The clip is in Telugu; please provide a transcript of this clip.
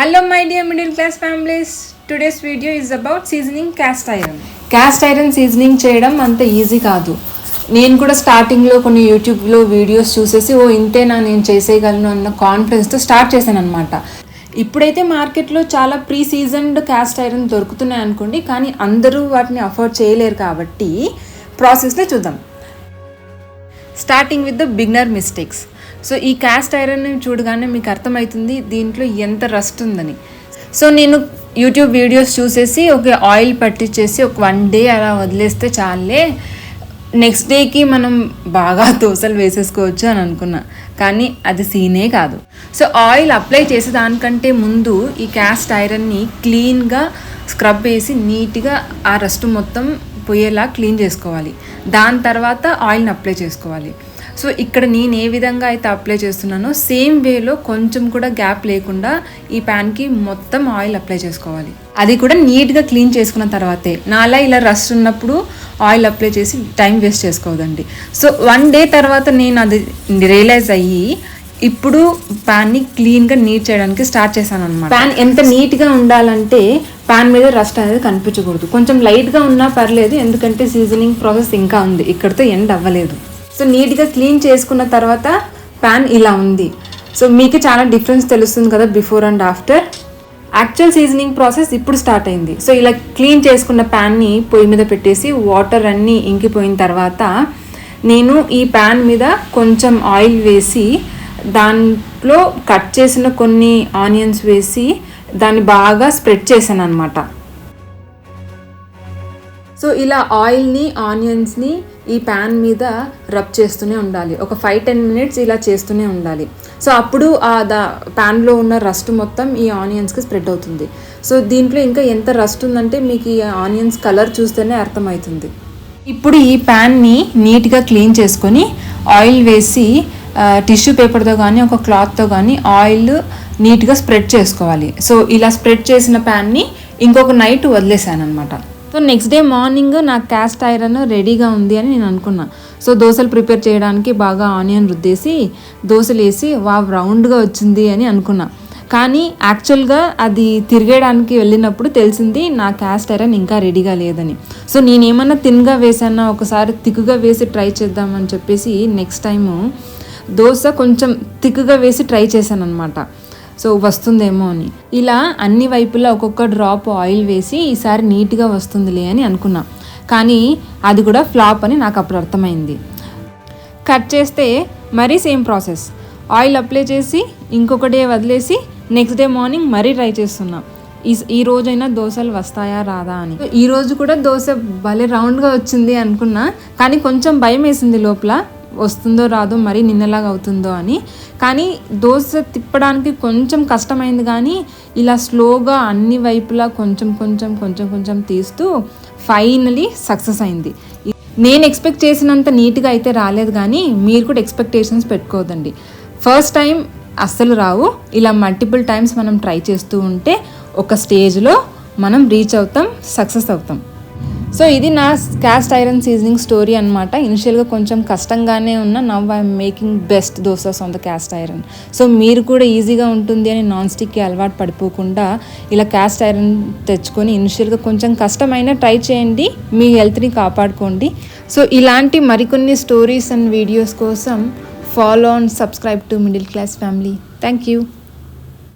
Hello my dear middle class families. Today's video is about seasoning cast iron. Cast iron seasoning చేయడం అంత ఈజీ కాదు. నేను కూడా స్టార్టింగ్లో కొన్ని యూట్యూబ్లో వీడియోస్ చూసేసి ఇంతేనా నేను చేసేయగలను అన్న కాన్ఫిడెన్స్తో స్టార్ట్ చేశాను అనమాట. ఇప్పుడైతే మార్కెట్లో చాలా ప్రీ సీజన్డ్ క్యాస్ట్ ఐరన్ దొరుకుతున్నాయి అనుకోండి, కానీ అందరూ వాటిని అఫోర్డ్ చేయలేరు కాబట్టి ప్రాసెస్ని చూద్దాం. Starting with the beginner mistakes. So ఈ క్యాస్ట్ ఐరన్ చూడగానే మీకు అర్థమవుతుంది దీంట్లో ఎంత రస్ట్ ఉందని. సో నేను యూట్యూబ్ వీడియోస్ చూసేసి ఆయిల్ పట్టించేసి 1 డే అలా వదిలేస్తే చాలే, నెక్స్ట్ డేకి మనం బాగా దోశలు వేసేసుకోవచ్చు అని అనుకున్నా, కానీ అది సీనే కాదు. సో ఆయిల్ అప్లై చేసే దానికంటే ముందు ఈ క్యాస్ట్ ఐరన్ని క్లీన్గా స్క్రబ్ వేసి నీట్గా ఆ రస్ట్ మొత్తం పోయేలా క్లీన్ చేసుకోవాలి. దాని తర్వాత ఆయిల్ని అప్లై చేసుకోవాలి. సో ఇక్కడ నేను ఏ విధంగా అయితే అప్లై చేస్తున్నానో సేమ్ వేలో కొంచెం కూడా గ్యాప్ లేకుండా ఈ ప్యాన్కి మొత్తం ఆయిల్ అప్లై చేసుకోవాలి. అది కూడా నీట్గా క్లీన్ చేసుకున్న తర్వాతే. నాలా ఇలా రస్ట్ ఉన్నప్పుడు ఆయిల్ అప్లై చేసి టైం వేస్ట్ చేసుకోవద్దండి. సో 1 డే తర్వాత నేను అది రియలైజ్ అయ్యి ఇప్పుడు ప్యాన్ని క్లీన్గా నీట్ చేయడానికి స్టార్ట్ చేశాను అనమాట. ప్యాన్ ఎంత నీట్గా ఉండాలంటే ప్యాన్ మీద రస్ట్ అనేది కనిపించకూడదు. కొంచెం లైట్గా ఉన్నా పర్లేదు, ఎందుకంటే సీజనింగ్ ప్రాసెస్ ఇంకా ఉంది, ఇక్కడితో ఎండ్ అవ్వలేదు. సో నీట్గా క్లీన్ చేసుకున్న తర్వాత ప్యాన్ ఇలా ఉంది. సో మీకు చాలా డిఫరెన్స్ తెలుస్తుంది కదా before and after. Actual seasoning process ఇప్పుడు స్టార్ట్ అయింది. సో ఇలా క్లీన్ చేసుకున్న ప్యాన్ని పొయ్యి మీద పెట్టేసి వాటర్ అన్నీ ఇంకిపోయిన తర్వాత నేను ఈ ప్యాన్ మీద కొంచెం ఆయిల్ వేసి దాంట్లో కట్ చేసిన కొన్ని ఆనియన్స్ వేసి దాన్ని బాగా స్ప్రెడ్ చేశాను అనమాట. సో ఇలా ఆయిల్ని ఆనియన్స్ని ఈ ప్యాన్ మీద రబ్ చేస్తూనే ఉండాలి. 5-10 మినిట్స్ ఇలా చేస్తూనే ఉండాలి. సో అప్పుడు ప్యాన్లో ఉన్న రస్ట్ మొత్తం ఈ ఆనియన్స్కి స్ప్రెడ్ అవుతుంది. సో దీంట్లో ఇంకా ఎంత రస్ట్ ఉందంటే మీకు ఈ ఆనియన్స్ కలర్ చూస్తేనే అర్థమవుతుంది. ఇప్పుడు ఈ ప్యాన్ని నీట్గా క్లీన్ చేసుకొని ఆయిల్ వేసి టిష్యూ పేపర్తో కానీ ఒక క్లాత్తో కానీ ఆయిల్ నీట్గా స్ప్రెడ్ చేసుకోవాలి. సో ఇలా స్ప్రెడ్ చేసిన ప్యాన్ని ఇంకొక నైట్ వదిలేసాను అనమాట. సో నెక్స్ట్ డే మార్నింగ్ నాకు క్యాస్ట్ ఐరన్ రెడీగా ఉంది అని నేను అనుకున్నా. సో దోశలు ప్రిపేర్ చేయడానికి బాగా ఆనియన్ రుద్దేసి దోశలు వేసి రౌండ్గా వచ్చింది అని అనుకున్నా. కానీ యాక్చువల్గా అది తిరిగేయడానికి వెళ్ళినప్పుడు తెలిసింది నా క్యాస్ట్ ఐరన్ ఇంకా రెడీగా లేదని. సో నేనేమన్నా తిన్గా వేసానా, ఒకసారి తిక్కుగా వేసి ట్రై చేద్దామని చెప్పేసి నెక్స్ట్ టైము దోశ కొంచెం తిక్కుగా వేసి ట్రై చేశాను అనమాట. సో వస్తుందేమో అని ఇలా అన్ని వైపులా ఒక్కొక్క డ్రాప్ ఆయిల్ వేసి ఈసారి నీట్గా వస్తుందిలే అని అనుకున్నా. కానీ అది కూడా ఫ్లాప్ అని నాకు అప్పుడు అర్థమైంది. కట్ చేస్తే మరీ సేమ్ ప్రాసెస్. ఆయిల్ అప్లై చేసి ఇంకొక డే వదిలేసి నెక్స్ట్ డే మార్నింగ్ మరీ ట్రై చేస్తున్నా ఈ రోజైనా దోశలు వస్తాయా రాదా అని. ఈ రోజు కూడా దోశ భలే రౌండ్గా వచ్చింది అనుకున్నా, కానీ కొంచెం భయం వేసింది లోపల, వస్తుందో రాదో మరీ నిన్నలాగా అవుతుందో అని. కానీ దోశ తిప్పడానికి కొంచెం కష్టమైంది, కానీ ఇలా స్లోగా అన్ని వైపులా కొంచెం కొంచెం తీస్తూ ఫైనలీ సక్సెస్ అయింది. నేను ఎక్స్పెక్ట్ చేసినంత నీట్గా అయితే రాలేదు, కానీ మీరు కూడా ఎక్స్పెక్టేషన్స్ పెట్టుకోవద్దండి. ఫస్ట్ టైం అస్సలు రావు. ఇలా మల్టిపుల్ టైమ్స్ మనం ట్రై చేస్తూ ఉంటే ఒక స్టేజ్లో మనం రీచ్ అవుతాం, సక్సెస్ అవుతాం. సో ఇది నా క్యాస్ట్ ఐరన్ సీజనింగ్ స్టోరీ అనమాట. ఇనిషియల్గా కొంచెం కష్టంగానే ఉన్న now I'm making best dosas on the cast iron. So మీరు కూడా ఈజీగా ఉంటుంది అని నాన్ స్టిక్కి అలవాటు పడిపోకుండా ఇలా క్యాస్ట్ ఐరన్ తెచ్చుకొని ఇనిషియల్గా కొంచెం కష్టమైన ట్రై చేయండి, మీ హెల్త్ని కాపాడుకోండి. సో ఇలాంటి మరికొన్ని స్టోరీస్ అండ్ వీడియోస్ కోసం follow and subscribe to middle class family. Thank you.